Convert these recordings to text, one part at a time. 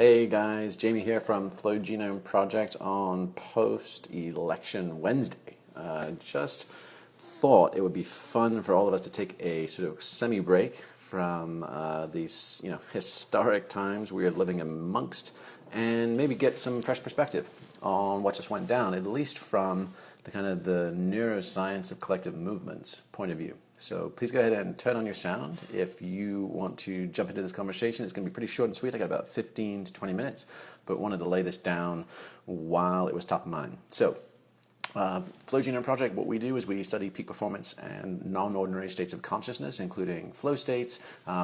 Hey guys, Jamie here from Flow Genome Project on post-election Wednesday. Just thought it would be fun for all of us to take a sort of semi-break from these, historic times we are living amongst, and maybe get some fresh perspective on what just went down, at least from the kind of the neuroscience of collective movements point of view. So please go ahead and turn on your sound if you want to jump into this conversation. It's going to be pretty short and sweet. I got about 15 to 20 minutes, but wanted to lay this down while it was top of mind. So Flow Genome Project, what we do is we study peak performance and non-ordinary states of consciousness, including flow states.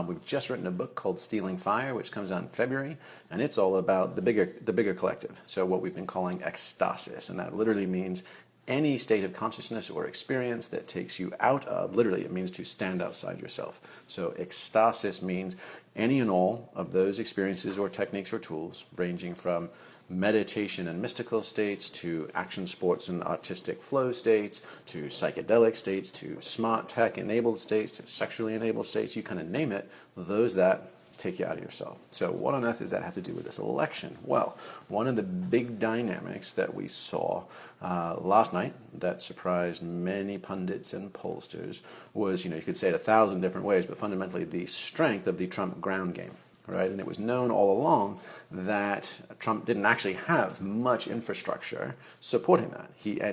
We've just written a book called Stealing Fire, which comes out in February, and it's all about the bigger collective. So what we've been calling ecstasis, and that literally means any state of consciousness or experience that takes you out of, literally it means to stand outside yourself. So ecstasis means any and all of those experiences or techniques or tools, ranging from meditation and mystical states to action sports and artistic flow states to psychedelic states to smart tech enabled states to sexually enabled states, you kind of name it, those that take you out of yourself. So what on earth does that have to do with this election? Well, one of the big dynamics that we saw last night that surprised many pundits and pollsters was, you could say it 1,000 different ways, but fundamentally the strength of the Trump ground game. Right? And it was known all along that Trump didn't actually have much infrastructure supporting that.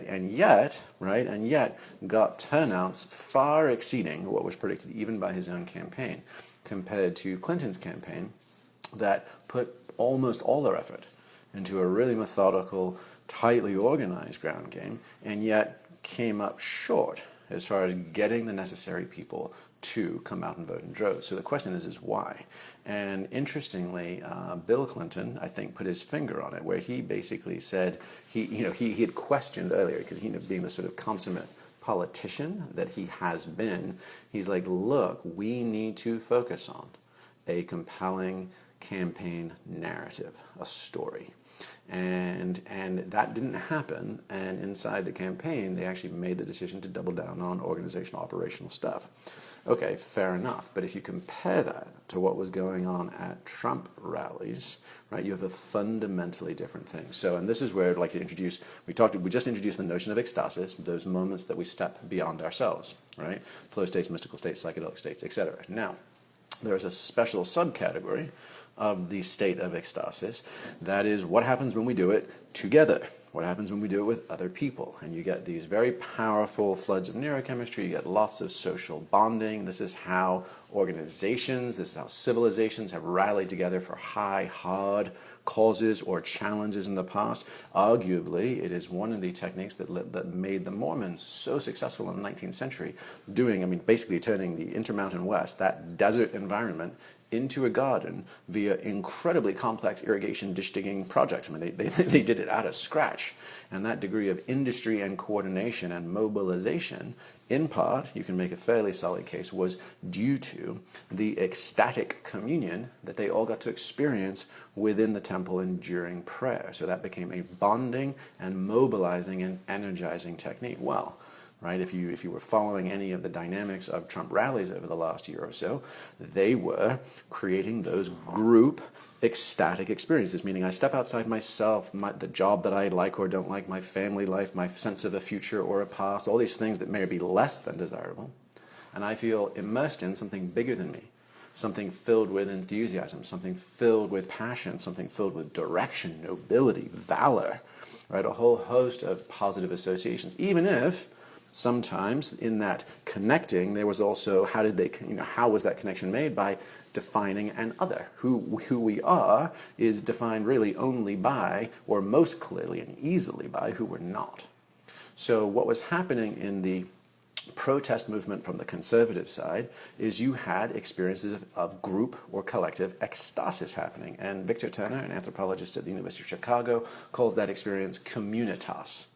And yet got turnouts far exceeding what was predicted even by his own campaign, compared to Clinton's campaign that put almost all their effort into a really methodical, tightly organized ground game, and yet came up short as far as getting the necessary people to come out and vote in droves. So the question is why? And interestingly, Bill Clinton, I think, put his finger on it, where he basically said he had questioned earlier, because being the sort of consummate politician that he has been, he's like, look, we need to focus on a compelling campaign narrative, a story. And that didn't happen, and inside the campaign they actually made the decision to double down on organizational operational stuff. Okay, fair enough, but if you compare that to what was going on at Trump rallies, right, you have a fundamentally different thing. So, and this is where I'd like to introduce, we just introduced the notion of ecstasis, those moments that we step beyond ourselves, right? Flow states, mystical states, psychedelic states, etc. Now, there's a special subcategory of the state of ecstasis. That is what happens when we do it together. What happens when we do it with other people? And you get these very powerful floods of neurochemistry, you get lots of social bonding. This is how organizations, this is how civilizations have rallied together for high, hard causes or challenges in the past. Arguably, it is one of the techniques that made the Mormons so successful in the 19th century, basically turning the Intermountain West, that desert environment, into a garden via incredibly complex irrigation dish digging projects. They did it out of scratch. And that degree of industry and coordination and mobilization, in part, you can make a fairly solid case, was due to the ecstatic communion that they all got to experience within the temple and during prayer. So that became a bonding and mobilizing and energizing technique. Well, right, if you were following any of the dynamics of Trump rallies over the last year or so, they were creating those group ecstatic experiences, meaning I step outside myself, the job that I like or don't like, my family life, my sense of a future or a past, all these things that may be less than desirable, and I feel immersed in something bigger than me, something filled with enthusiasm, something filled with passion, something filled with direction, nobility, valor, right, a whole host of positive associations, even if sometimes in that connecting, there was also, how was that connection made? By defining an other. Who we are is defined really only by, or most clearly and easily by, who we're not. So what was happening in the protest movement from the conservative side is you had experiences of group or collective ecstasis happening. And Victor Turner, an anthropologist at the University of Chicago, calls that experience communitas.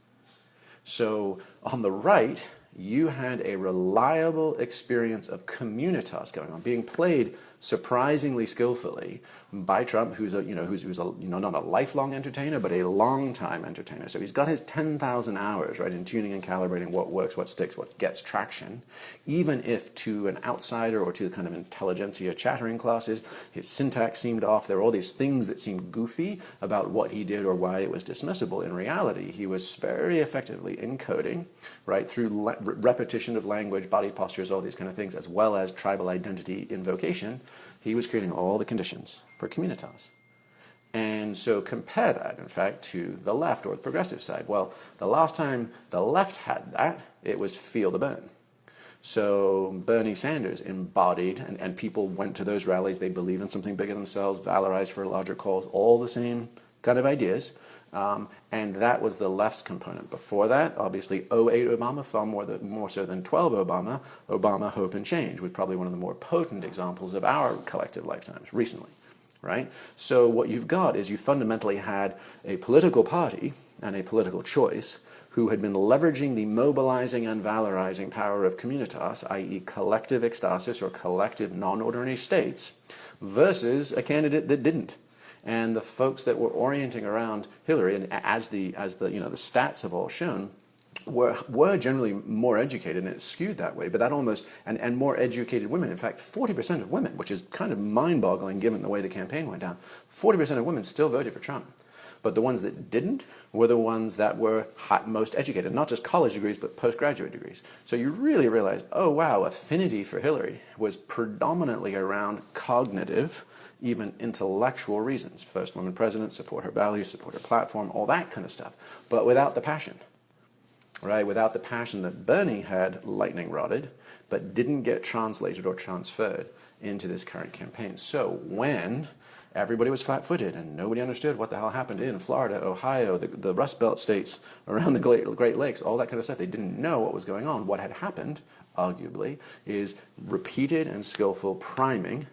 So on the right, you had a reliable experience of communitas going on, being played surprisingly skillfully by Trump, who's not a lifelong entertainer, but a long-time entertainer. So he's got his 10,000 hours, right, in tuning and calibrating what works, what sticks, what gets traction. Even if to an outsider or to the kind of intelligentsia chattering classes, his syntax seemed off, there were all these things that seemed goofy about what he did or why it was dismissible. In reality, he was very effectively encoding, right, through repetition of language, body postures, all these kind of things, as well as tribal identity invocation. He was creating all the conditions for communitas. And so compare that, in fact, to the left or the progressive side. Well, the last time the left had that, it was feel the burn. So Bernie Sanders embodied, and people went to those rallies, they believed in something bigger themselves, valorized for a larger cause, all the same kind of ideas. And that was the left's component. Before that, obviously, 08 Obama, far more so than 12 Obama, Hope and Change, was probably one of the more potent examples of our collective lifetimes recently, right? So what you've got is you fundamentally had a political party and a political choice who had been leveraging the mobilizing and valorizing power of communitas, i.e. collective ecstasis or collective non-ordinary states, versus a candidate that didn't. And the folks that were orienting around Hillary, and as the stats have all shown, were generally more educated, and it skewed that way, but that almost, and more educated women. In fact, 40% of women, which is kind of mind-boggling given the way the campaign went down, 40% of women still voted for Trump. But the ones that didn't were the ones that were most educated, not just college degrees, but postgraduate degrees. So you really realize, oh wow, affinity for Hillary was predominantly around cognitive, even intellectual reasons. First woman president, support her values, support her platform, all that kind of stuff. But without the passion, right? Without the passion that Bernie had lightning rodded, but didn't get translated or transferred into this current campaign. So when everybody was flat-footed and nobody understood what the hell happened in Florida, Ohio, the Rust Belt states around the Great Lakes, all that kind of stuff, they didn't know what was going on. What had happened, arguably, is repeated and skillful priming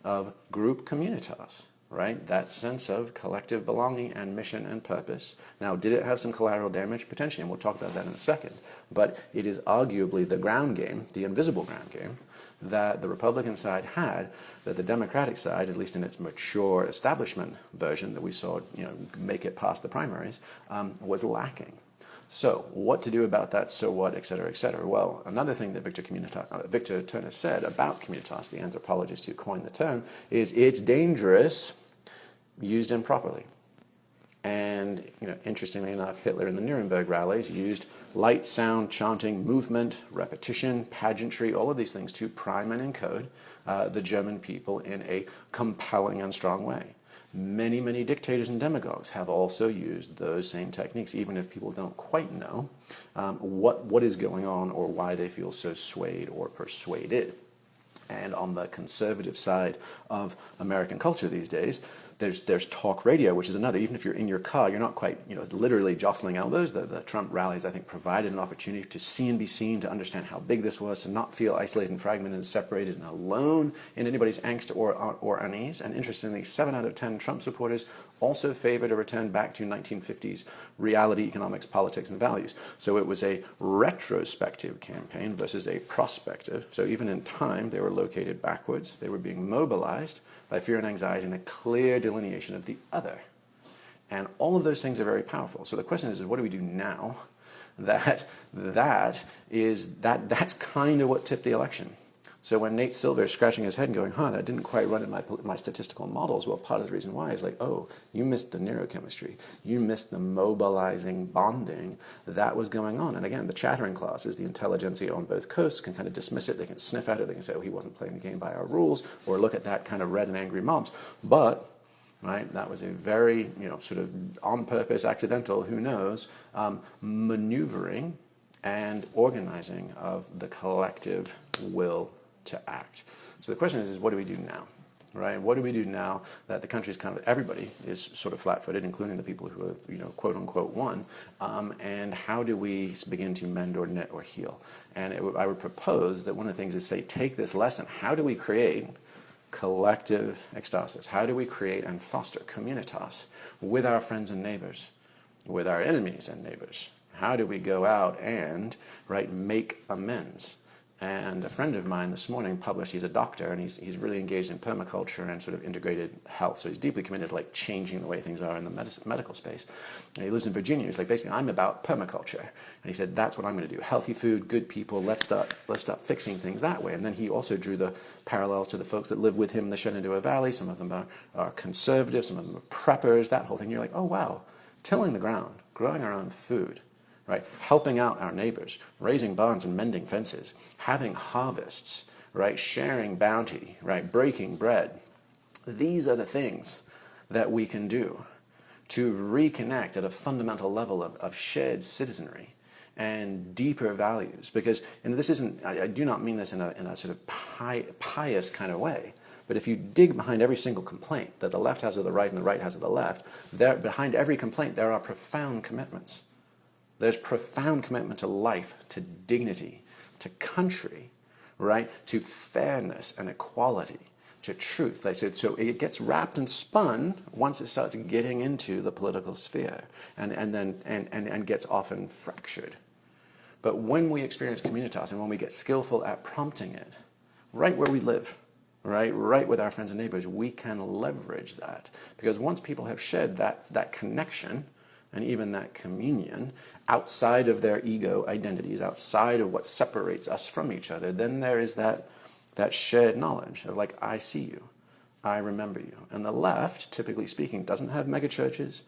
of group communitas, right? That sense of collective belonging and mission and purpose. Now, did it have some collateral damage? Potentially, and we'll talk about that in a second. But it is arguably the ground game, the invisible ground game, that the Republican side had, that the Democratic side, at least in its mature establishment version that we saw, make it past the primaries, was lacking. So what to do about that, so what, et cetera, et cetera? Well, another thing that Victor Turner said about communitas, the anthropologist who coined the term, is it's dangerous used improperly. And, interestingly enough, Hitler in the Nuremberg rallies used light, sound, chanting, movement, repetition, pageantry, all of these things to prime and encode the German people in a compelling and strong way. Many, many dictators and demagogues have also used those same techniques, even if people don't quite know what is going on or why they feel so swayed or persuaded. And on the conservative side of American culture these days, there's talk radio, which is another. Even if you're in your car, you're not quite, literally jostling elbows. The Trump rallies, I think, provided an opportunity to see and be seen, to understand how big this was, to not feel isolated and fragmented and separated and alone in anybody's angst or unease. And interestingly, 7 out of 10 Trump supporters also favored a return back to 1950s reality, economics, politics, and values. So it was a retrospective campaign versus a prospective. So even in time, they were located backwards. They were being mobilized by fear and anxiety and a clear delineation of the other. And all of those things are very powerful. So the question is what do we do now? That's kind of what tipped the election. So when Nate Silver is scratching his head and going, that didn't quite run in my statistical models, well, part of the reason why is you missed the neurochemistry. You missed the mobilizing bonding that was going on. And again, the chattering classes, the intelligentsia on both coasts can kind of dismiss it. They can sniff at it. They can say, he wasn't playing the game by our rules, or look at that kind of red and angry mobs. But that was a very, sort of on purpose, accidental, who knows, maneuvering and organizing of the collective will to act. So the question is what do we do now, right? What do we do now that the country's everybody is sort of flat-footed, including the people who have, quote unquote, won, and how do we begin to mend or knit or heal? And I would propose that one of the things is take this lesson. How do we create collective ecstasis? How do we create and foster communitas with our friends and neighbors, with our enemies and neighbors? How do we go out and, make amends And a friend of mine this morning published, he's a doctor, and he's really engaged in permaculture and sort of integrated health. So he's deeply committed to like changing the way things are in the medical space. And he lives in Virginia. He's like, basically, I'm about permaculture. And he said, that's what I'm going to do. Healthy food, good people, let's start fixing things that way. And then he also drew the parallels to the folks that live with him in the Shenandoah Valley. Some of them are conservative, some of them are preppers, that whole thing. You're like, oh, wow, tilling the ground, growing our own food, right? Helping out our neighbors, raising barns and mending fences, having harvests, right? Sharing bounty, right? Breaking bread. These are the things that we can do to reconnect at a fundamental level of shared citizenry and deeper values. Because, and this isn't, I do not mean this in a sort of pious kind of way, but if you dig behind every single complaint that the left has of the right and the right has of the left, behind every complaint there are profound commitments. There's profound commitment to life, to dignity, to country, right? To fairness and equality, to truth. So it gets wrapped and spun once it starts getting into the political sphere and gets often fractured. But when we experience communitas and when we get skillful at prompting it, right where we live, right with our friends and neighbors, we can leverage that. Because once people have shared that connection, and even that communion, outside of their ego identities, outside of what separates us from each other, then there is that shared knowledge of like, I see you, I remember you. And the left, typically speaking, doesn't have megachurches,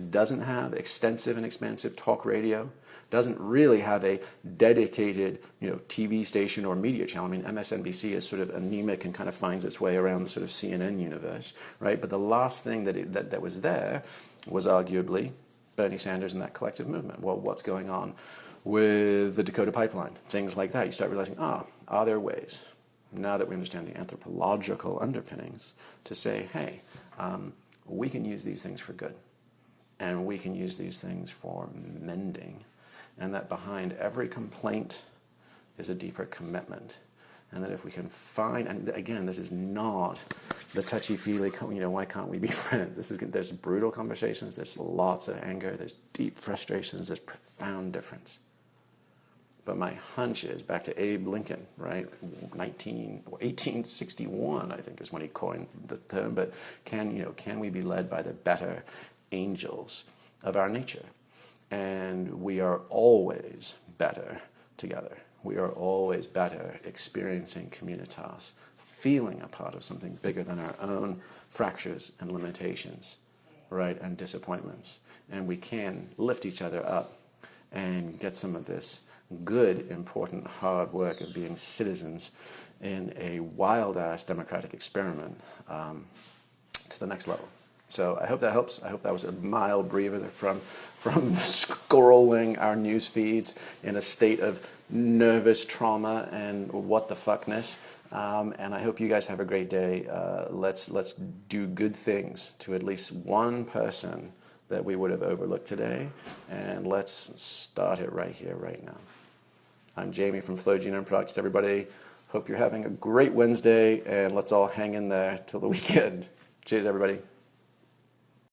doesn't have extensive and expansive talk radio, doesn't really have a dedicated, TV station or media channel. I mean, MSNBC is sort of anemic and kind of finds its way around the sort of CNN universe, right? But the last thing that was there was arguably Bernie Sanders and that collective movement. Well, what's going on with the Dakota pipeline? Things like that. You start realizing, are there ways, now that we understand the anthropological underpinnings, to say, hey, we can use these things for good, and we can use these things for mending, and that behind every complaint is a deeper commitment. And that if we can find, and again, this is not the touchy-feely, why can't we be friends? There's brutal conversations, there's lots of anger, there's deep frustrations, there's profound difference. But my hunch is, back to Abe Lincoln, right? 1861, I think, is when he coined the term, but can we be led by the better angels of our nature? And we are always better together. We are always better experiencing communitas, feeling a part of something bigger than our own fractures and limitations, right, and disappointments. And we can lift each other up and get some of this good, important, hard work of being citizens in a wild-ass democratic experiment to the next level. So I hope that helps. I hope that was a mild breather from scrolling our news feeds in a state of nervous trauma and what the fuckness. And I hope you guys have a great day. Let's do good things to at least one person that we would have overlooked today, and let's start it right here, right now. I'm Jamie from Flow Genome Project, everybody. Hope you're having a great Wednesday, and let's all hang in there till the weekend. Cheers, everybody.